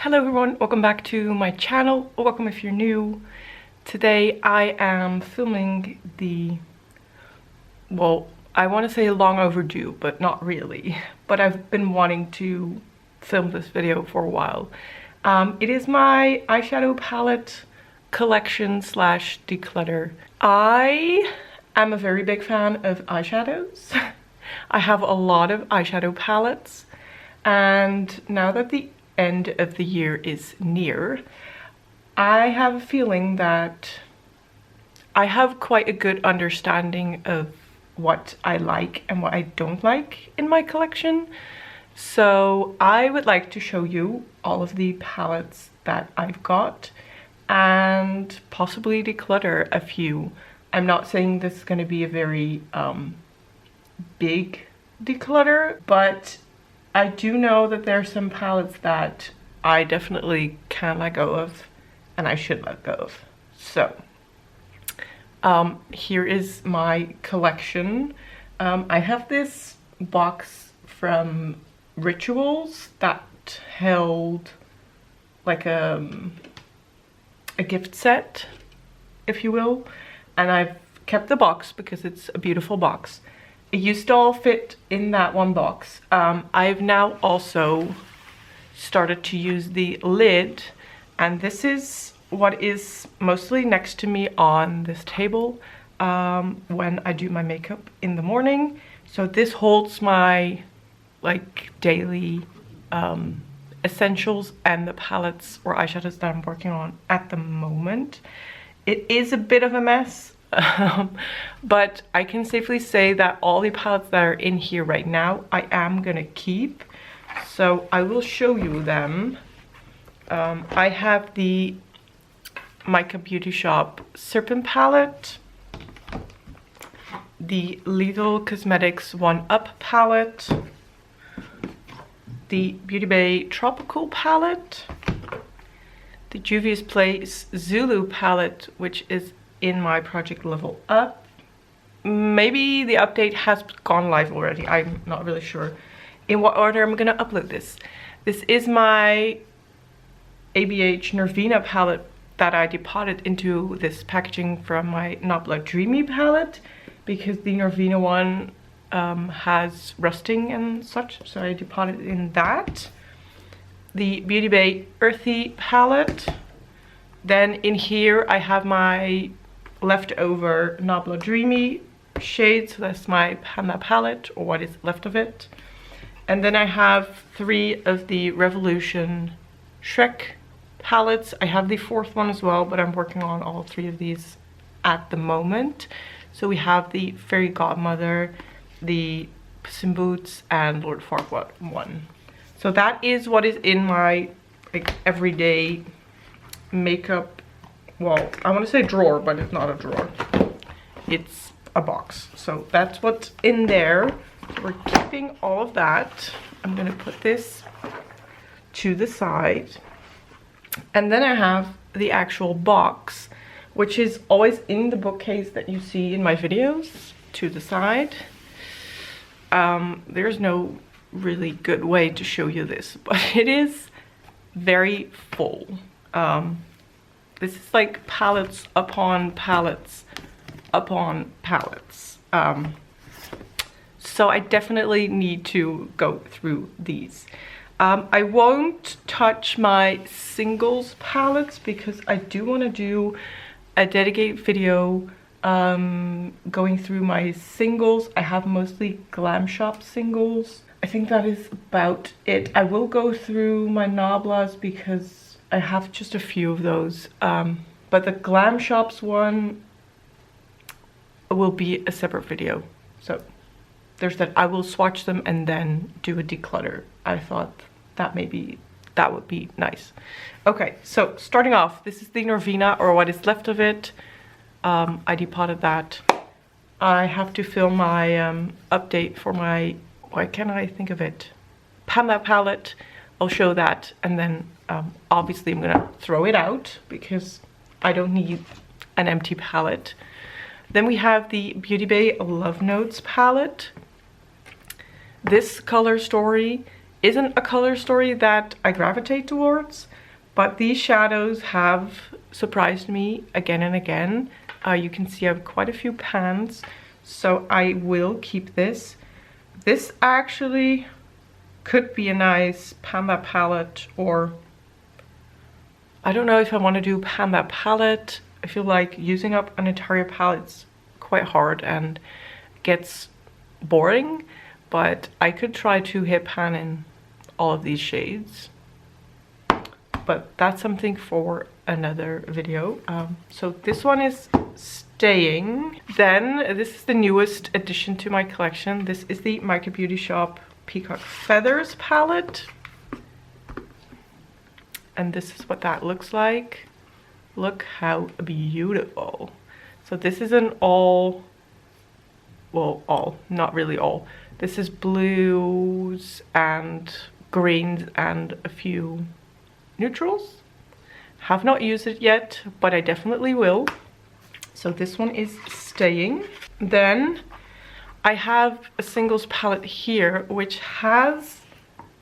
Hello everyone, welcome back to my channel, or welcome if you're new. Today I am filming well, I want to say long overdue, but not really. But I've been wanting to film this video for a while. It is my eyeshadow palette collection slash declutter. I am a very big fan of eyeshadows. I have a lot of eyeshadow palettes, and now that the end of the year is near, I have a feeling that I have quite a good understanding of what I like and what I don't like in my collection. So I would like to show you all of the palettes that I've got and possibly declutter a few. I'm not saying this is going to be a very big declutter, but I do know that there are some palettes that I definitely can let go of and I should let go of. So here is my collection. I have this box from Rituals that held like a gift set, if you will, and I've kept the box because it's a beautiful box. It used to all fit in that one box. I've now also started to use the lid, and this is what is mostly next to me on this table when I do my makeup in the morning. So this holds my like daily essentials and the palettes or eyeshadows that I'm working on at the moment. It is a bit of a mess. But I can safely say that all the palettes that are in here right now I am gonna keep, so I will show you them. I have the Mica Beauty Shop Serpent palette, the Lethal Cosmetics 1-Up palette, the Beauty Bay Tropical palette, the Juvia's Place Zulu palette, which is in my project Level Up. Maybe the update has gone live already, I'm not really sure in what order I'm gonna upload this. This is my ABH Nervina palette that I deposited into this packaging from my Nabla Dreamy palette because the Nervina one has rusting and such, so I deposited in that. The Beauty Bay Earthy palette. Then in here I have my leftover Nabla Dreamy shade, so that's my Panda palette, or what is left of it. And then I have 3 of the Revolution Shrek palettes. I have the 4th one as well, but I'm working on all 3 of these at the moment. So we have the Fairy Godmother, the Puss in Boots, and Lord Farquaad one. So that is what is in my like everyday makeup, well, I want to say drawer, but it's not a drawer, it's a box. So that's what's in there. We're keeping all of that. I'm gonna put this to the side, and then I have the actual box, which is always in the bookcase that you see in my videos, to the side. There's no really good way to show you this, but it is very full. This is like palettes upon palettes upon palettes. So I definitely need to go through these. I won't touch my singles palettes because I do want to do a dedicated video going through my singles. I have mostly Glam Shop singles. I think that is about it. I will go through my Nablas because I have just a few of those, but the Glam Shops one will be a separate video. So there's that. I will swatch them and then do a declutter. I thought that maybe that would be nice. Okay, so starting off, this is the Nervina, or what is left of it. I depotted that. I have to film my update for my, why can't I think of it, Panda palette. I'll show that, and then obviously I'm gonna throw it out because I don't need an empty palette. Then we have the Beauty Bay Love Notes palette. This color story isn't a color story that I gravitate towards, but these shadows have surprised me again and again. You can see I have quite a few pans, so I will keep this. This actually could be a nice Panda palette, or I don't know if I want to do Panda palette. I feel like using up an entire palette's quite hard and gets boring, but I could try to hit pan in all of these shades. But that's something for another video. So this one is staying. Then this is the newest addition to my collection. This is the Micro Beauty Shop Peacock Feathers palette. And this is what that looks like. Look how beautiful. So this is an all, well, all, not really all. This is blues and greens and a few neutrals. Have not used it yet, but I definitely will. So this one is staying. Then I have a singles palette here, which has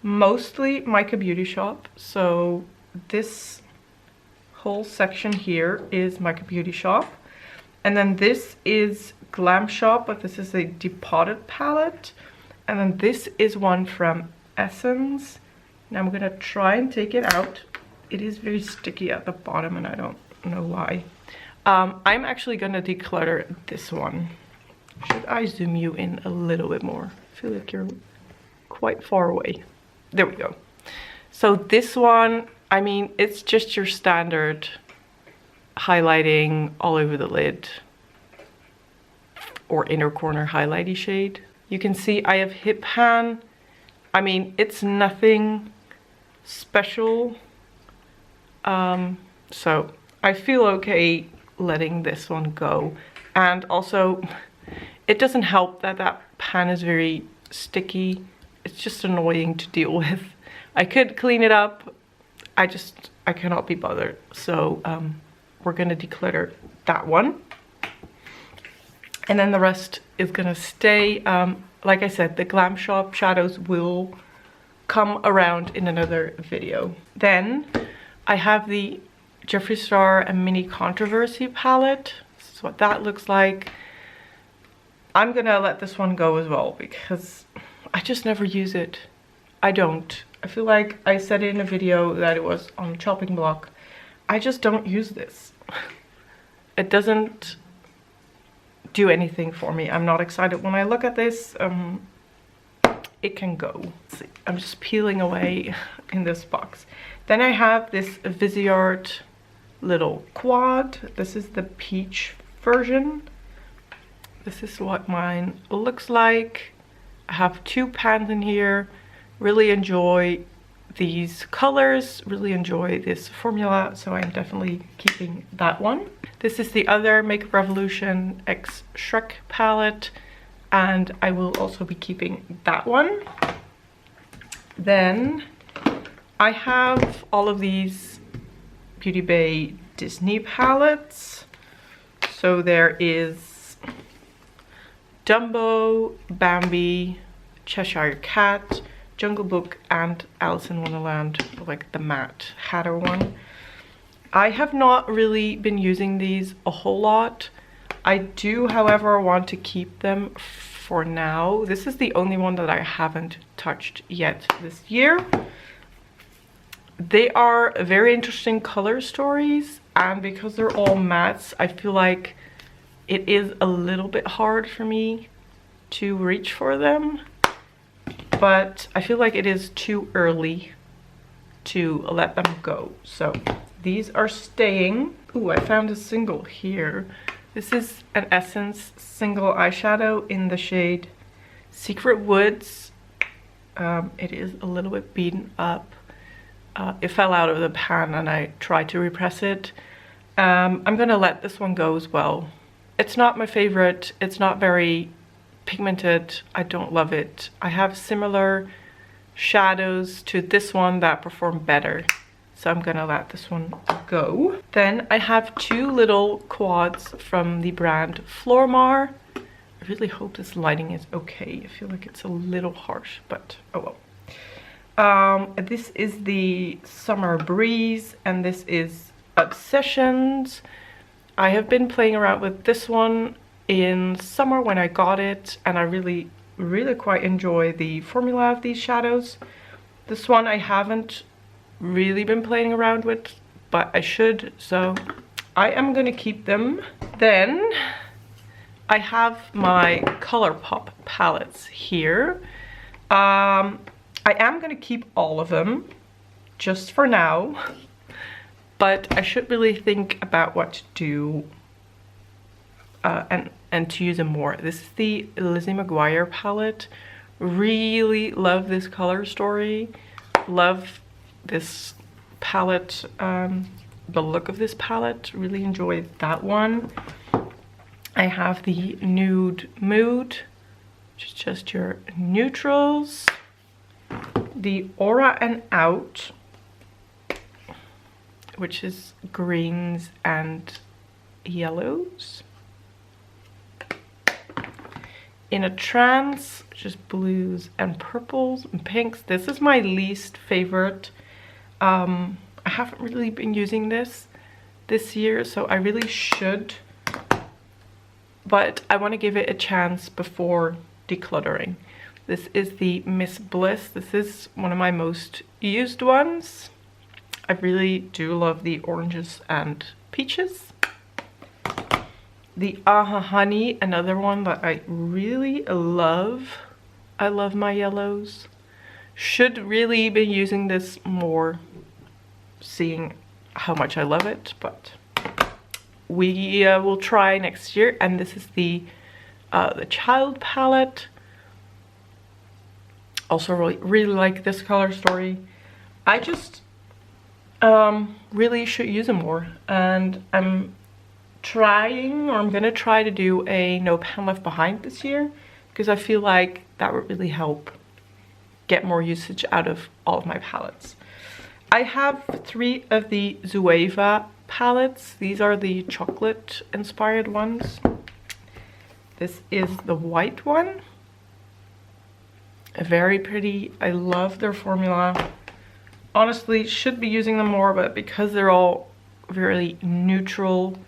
mostly Micro Beauty Shop. So this whole section here is Micro Beauty Shop. And then this is Glam Shop, but this is a depotted palette. And then this is one from Essence. Now I'm gonna try and take it out. It is very sticky at the bottom and I don't know why. I'm actually gonna declutter this one. Should I zoom you in a little bit more? I feel like you're quite far away. There we go. So this one, I mean, it's just your standard highlighting all over the lid or inner corner highlighty shade. You can see I have hit pan. I mean, it's nothing special. So I feel okay letting this one go. And also, it doesn't help that that pan is very sticky. It's just annoying to deal with. I could clean it up. I cannot be bothered. So we're gonna declutter that one. And then the rest is gonna stay. Like I said, the Glam Shop shadows will come around in another video. Then I have the Jeffree Star and Mini Controversy palette. This is what that looks like. I'm gonna let this one go as well because I just never use it. I don't. I feel like I said in a video that it was on the chopping block. I just don't use this. It doesn't do anything for me. I'm not excited when I look at this. It can go. Let's see. I'm just peeling away in this box. Then I have this Viseart little quad. This is the peach version. This is what mine looks like. I have 2 pans in here. Really enjoy these colors, really enjoy this formula, so I'm definitely keeping that one. This is the other Makeup Revolution X Shrek palette, and I will also be keeping that one. Then I have all of these Beauty Bay Disney palettes. So there is Dumbo, Bambi, Cheshire Cat, Jungle Book, and Alice in Wonderland, like the matte Hatter one. I have not really been using these a whole lot. I do, however, want to keep them for now. This is the only one that I haven't touched yet this year. They are very interesting color stories, and because they're all mattes, I feel like it is a little bit hard for me to reach for them. But I feel like it is too early to let them go. So these are staying. Ooh, I found a single here. This is an Essence single eyeshadow in the shade Secret Woods. It is a little bit beaten up. It fell out of the pan and I tried to repress it. I'm gonna let this one go as well. It's not my favorite. It's not very pigmented. I don't love it. I have similar shadows to this one that perform better, so I'm gonna let this one go. Then I have 2 little quads from the brand Flormar. I really hope this lighting is okay. I feel like it's a little harsh, but oh well. This is the Summer Breeze, and this is Obsessions. I have been playing around with this one in summer when I got it, and I really quite enjoy the formula of these shadows. This one I haven't really been playing around with, but I should, so I am gonna keep them. Then I have my ColourPop palettes here. I am gonna keep all of them just for now, but I should really think about what to do and to use them more. This is the Lizzie McGuire palette. Really love this color story. Love this palette, the look of this palette. Really enjoyed that one. I have the Nude Mood, which is just your neutrals. The Aura and Out, which is greens and yellows. In a Trance, which is blues and purples and pinks. This is my least favorite. I haven't really been using this year, so I really should. But I want to give it a chance before decluttering. This is the Miss Bliss. This is one of my most used ones. I really do love the oranges and peaches. The Aha Honey, another one that I really love. I love my yellows. Should really be using this more, seeing how much I love it, but we will try next year. And this is the Child palette. Also really like this color story. I just really should use them more, and I'm gonna try to do a No Pan Left Behind this year, because I feel like that would really help get more usage out of all of my palettes. I have 3 of the Zoeva palettes. These are the chocolate inspired ones. This is the white one. Very pretty. I love their formula. Honestly, should be using them more, but because they're all very neutral,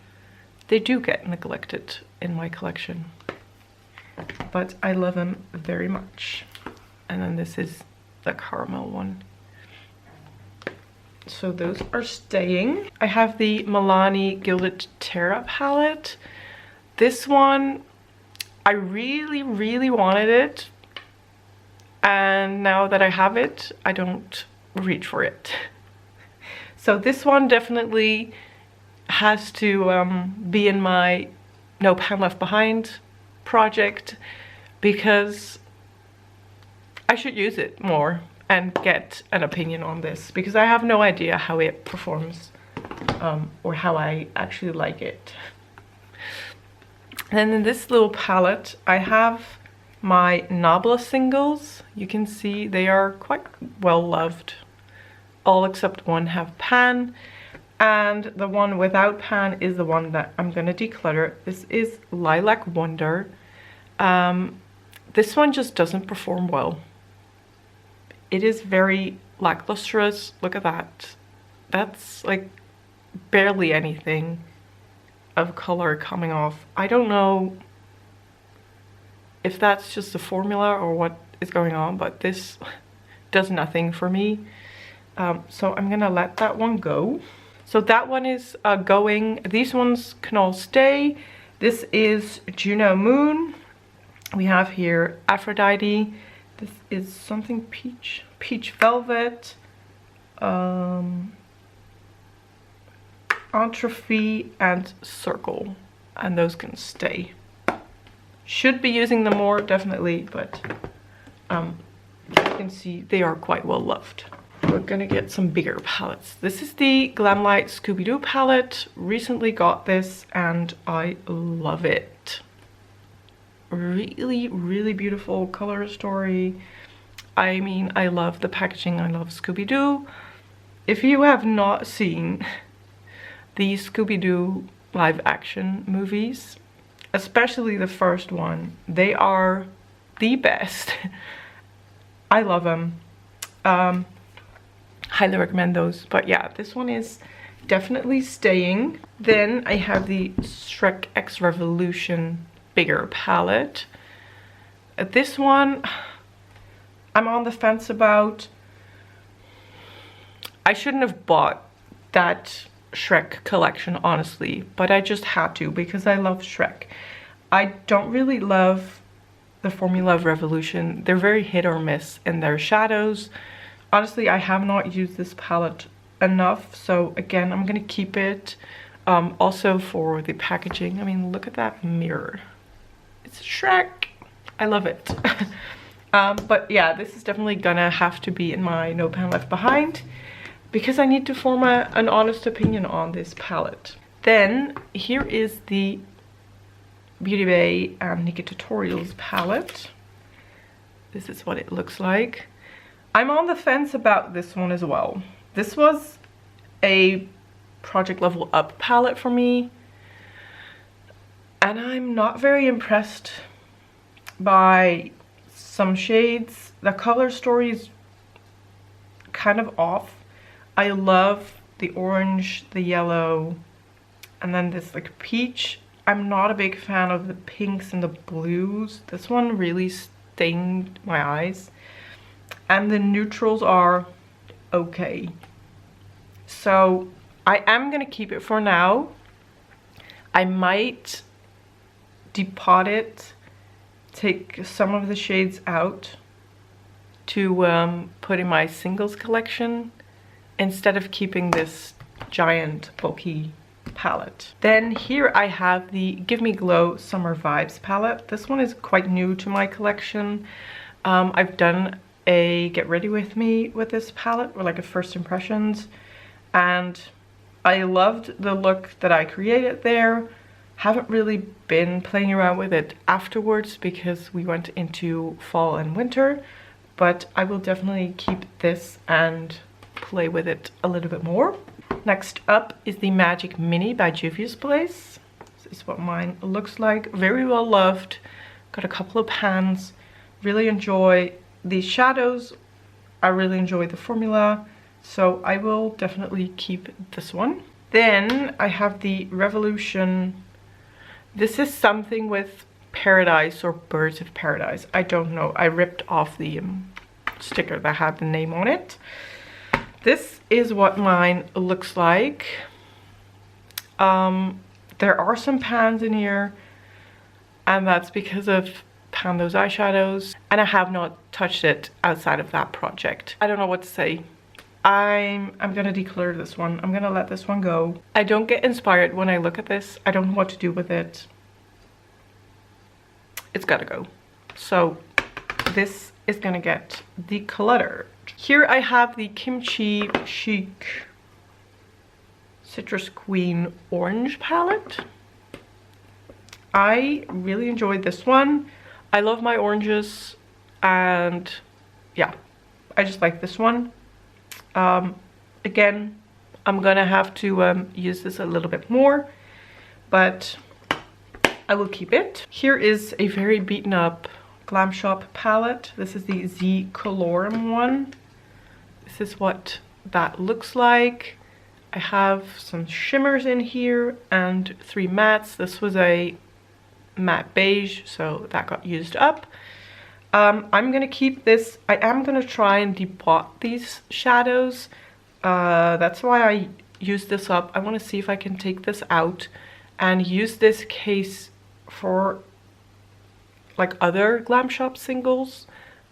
they do get neglected in my collection. But I love them very much. And then this is the caramel one. So those are staying. I have the Milani Gilded Terra palette. This one, I really wanted it. And now that I have it, I don't reach for it. So this one definitely has to be in my No Pan Left Behind project, because I should use it more and get an opinion on this, because I have no idea how it performs or how I actually like it. And in this little palette I have my Nabla singles. You can see they are quite well loved. All except one have pan, and the one without pan is the one that I'm gonna declutter. This is Lilac Wonder. This one just doesn't perform well. It is very lacklustrous. Look at that. That's like barely anything of color coming off. I don't know if that's just the formula or what is going on, but this does nothing for me. So I'm gonna let that one go. So that one is going. These ones can all stay. This is Juno Moon. We have here Aphrodite. This is something peach velvet. Entropy and Circle, and those can stay. Should be using them more, definitely, but you can see they are quite well loved. We're gonna get some bigger palettes. This is the Glamlight Scooby-Doo palette. Recently got this and I love it. Really beautiful color story. I mean, I love the packaging. I love Scooby-Doo. If you have not seen the Scooby-Doo live action movies, especially the first one, they are the best. I love them. Highly recommend those. But yeah, this one is definitely staying. Then I have the Shrek X Revolution bigger palette. This one I'm on the fence about. I shouldn't have bought that Shrek collection, honestly, but I just had to because I love Shrek. I don't really love the formula of Revolution. They're very hit or miss in their shadows. Honestly, I have not used this palette enough, so again, I'm gonna keep it. Also for the packaging, I mean, look at that mirror. It's Shrek. I love it. But yeah, this is definitely gonna have to be in my No Pan Left Behind because I need to form an honest opinion on this palette. Then here is the Beauty Bay Nikki Tutorials palette. This is what it looks like. I'm on the fence about this one as well. This was a Project Level Up palette for me, and I'm not very impressed by some shades. The color story is kind of off. I love the orange, the yellow, and then this like peach. I'm not a big fan of the pinks and the blues. This one really stained my eyes. And the neutrals are okay. So I am gonna keep it for now. I might depot it, take some of the shades out to put in my singles collection instead of keeping this giant bulky palette. Then here I have the Give Me Glow Summer Vibes palette. This one is quite new to my collection. I've done a get ready with me with this palette, or like a first impressions, and I loved the look that I created there. Haven't really been playing around with it afterwards because we went into fall and winter, but I will definitely keep this and play with it a little bit more. Next up is the Magic Mini by Juvia's Place. This is what mine looks like. Very well loved. Got a couple of pans. Really enjoy these shadows. I really enjoy the formula, so I will definitely keep this one. Then I have the Revolution. This is something with Paradise or Birds of Paradise. I don't know. I ripped off the sticker that had the name on it. This is what mine looks like. There are some pans in here, and that's because of pan those eyeshadows, and I have not touched it outside of that project. I don't know what to say. I'm gonna declutter this one. I'm gonna let this one go. I don't get inspired when I look at this. I don't know what to do with it. It's gotta go. So this is gonna get decluttered. Here I have the Kimchi Chic Citrus Queen Orange palette. I really enjoyed this one. I love my oranges, and yeah, I just like this one. Again, I'm gonna have to use this a little bit more, but I will keep it. Here is a very beaten up Glam Shop palette. This is the Z Colorum one. This is what that looks like. I have some shimmers in here and 3 mattes. This was a matte beige, so that got used up. I'm gonna keep this. I am gonna try and depot these shadows. That's why I used this up. I want to see if I can take this out and use this case for like other Glam Shop singles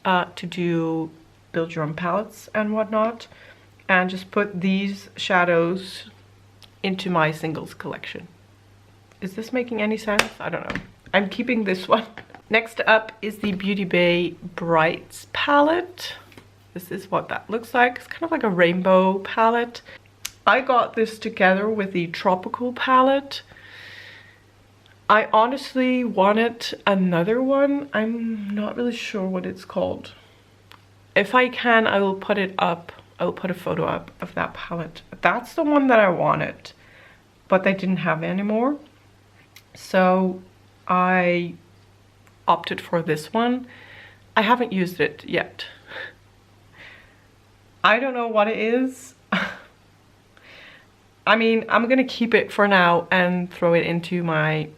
to do build your own palettes and whatnot, and just put these shadows into my singles collection. Is this making any sense? I don't know. I'm keeping this one. Next up is the Beauty Bay Brights palette. This is what that looks like. It's kind of like a rainbow palette. I got this together with the Tropical palette. I honestly wanted another one. I'm not really sure what it's called. If I can, I will put it up. I will put a photo up of that palette. That's the one that I wanted, but they didn't have any more. So I opted for this one. I haven't used it yet. I don't know what it is. I mean, I'm gonna keep it for now and throw it into my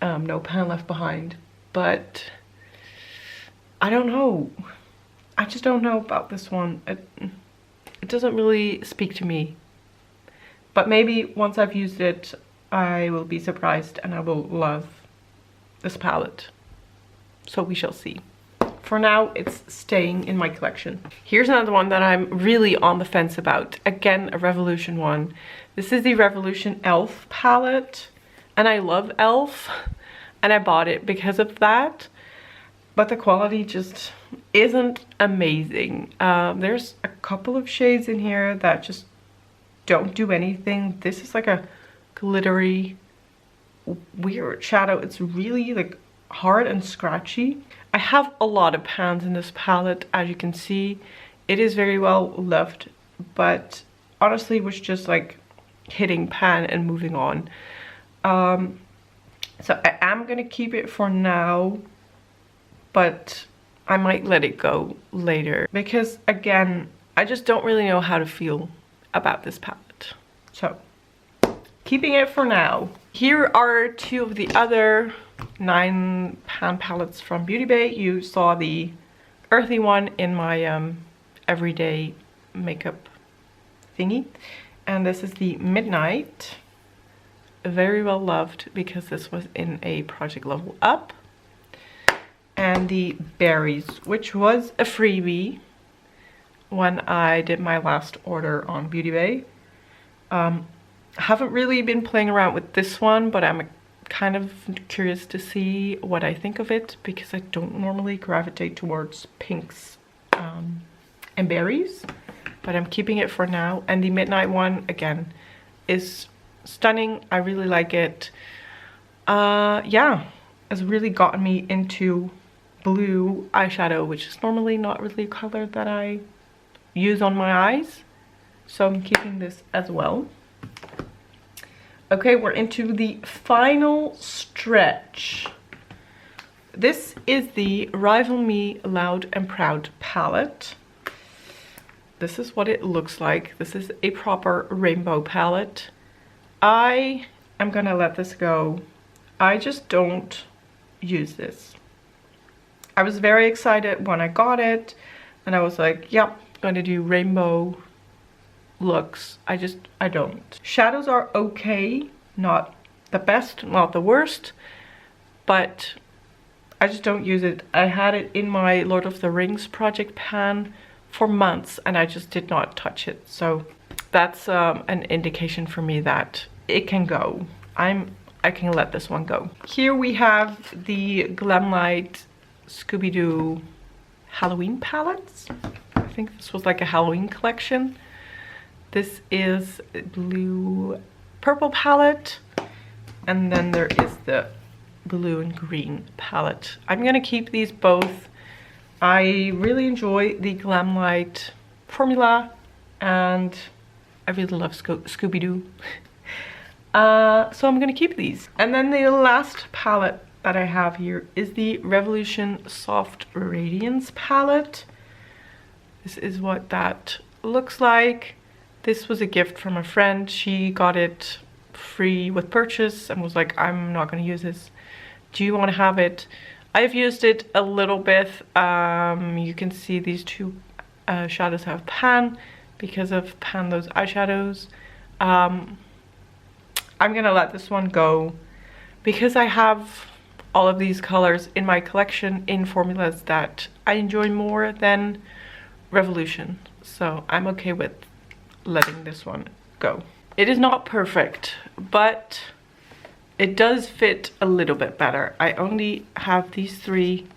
no pan left behind, but I don't know. I just don't know about this one. It doesn't really speak to me, but maybe once I've used it I will be surprised and I will love this palette, so we shall see. For now, it's staying in my collection. Here's another one that I'm really on the fence about. Again, a Revolution one. This is the Revolution Elf palette, and I love Elf, and I bought it because of that. But the quality just isn't amazing. There's a couple of shades in here that just don't do anything. This is like a glittery, weird shadow. It's really like hard and scratchy. I have a lot of pans in this palette, as you can see. It is very well loved, but honestly was just like hitting pan and moving on. So I am gonna keep it for now, but I might let it go later because again, I just don't really know how to feel about this palette. So keeping it for now. Here are two of the other 9 pan palettes from Beauty Bay. You saw the earthy one in my everyday makeup thingy, and this is the Midnight. Very well loved because this was in a project level up. And the Berries, which was a freebie when I did my last order on Beauty Bay. Haven't really been playing around with this one, but I'm kind of curious to see what I think of it because I don't normally gravitate towards pinks and berries, but I'm keeping it for now. And the Midnight one, again, is stunning. I really like it. Yeah, it's really gotten me into blue eyeshadow, which is normally not really a color that I use on my eyes, so I'm keeping this as well. Okay, we're into the final stretch. This is the Rival Me Loud and Proud palette. This is what it looks like. This is a proper rainbow palette. I am gonna let this go. I just don't use this. I was very excited when I got it and I was like, yep, I'm gonna do rainbow looks. I don't. Shadows are okay, not the best, not the worst, but I just don't use it. I had it in my Lord of the Rings project pan for months and I just did not touch it. So that's an indication for me that it can go. I can let this one go. Here we have the Glamlight Scooby-Doo Halloween palettes. I think this was like a Halloween collection. This is blue purple palette, and then there is the blue and green palette. I'm gonna keep these both. I really enjoy the Glamlight formula and I really love Scooby-Doo. So I'm gonna keep these. And then the last palette that I have here is the Revolution Soft Radiance palette. This is what that looks like. This was a gift from a friend. She got it free with purchase and was like, I'm not gonna use this. Do you want to have it? I've used it a little bit. You can see these two shadows have pan because of pan those eyeshadows. I'm gonna let this one go because I have all of these colors in my collection in formulas that I enjoy more than Revolution. So I'm okay with letting this one go. It is not perfect, but it does fit a little bit better. I only have these three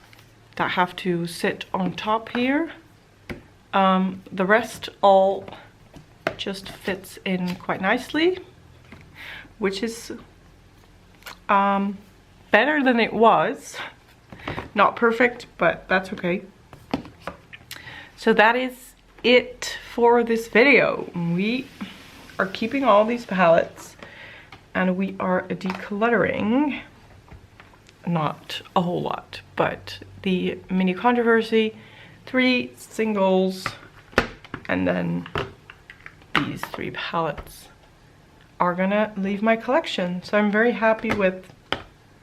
that have to sit on top here. The rest all just fits in quite nicely, which is better than it was. Not perfect, but that's okay. So that is it for this video. We are keeping all these palettes and we are decluttering. Not a whole lot, but the mini controversy, 3 singles, And then these 3 palettes are gonna leave my collection. So I'm very happy with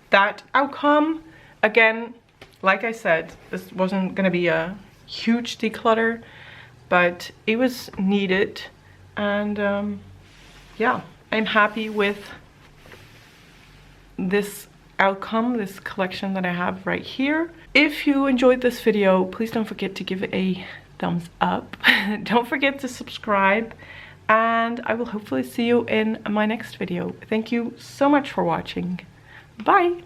that outcome. Again, like I said, this wasn't gonna be a huge declutter, but it was needed. And yeah, I'm happy with this outcome, this collection that I have right here. If you enjoyed this video, please don't forget to give it a thumbs up. Don't forget to subscribe, and I will hopefully see you in my next video. Thank you so much for watching. Bye!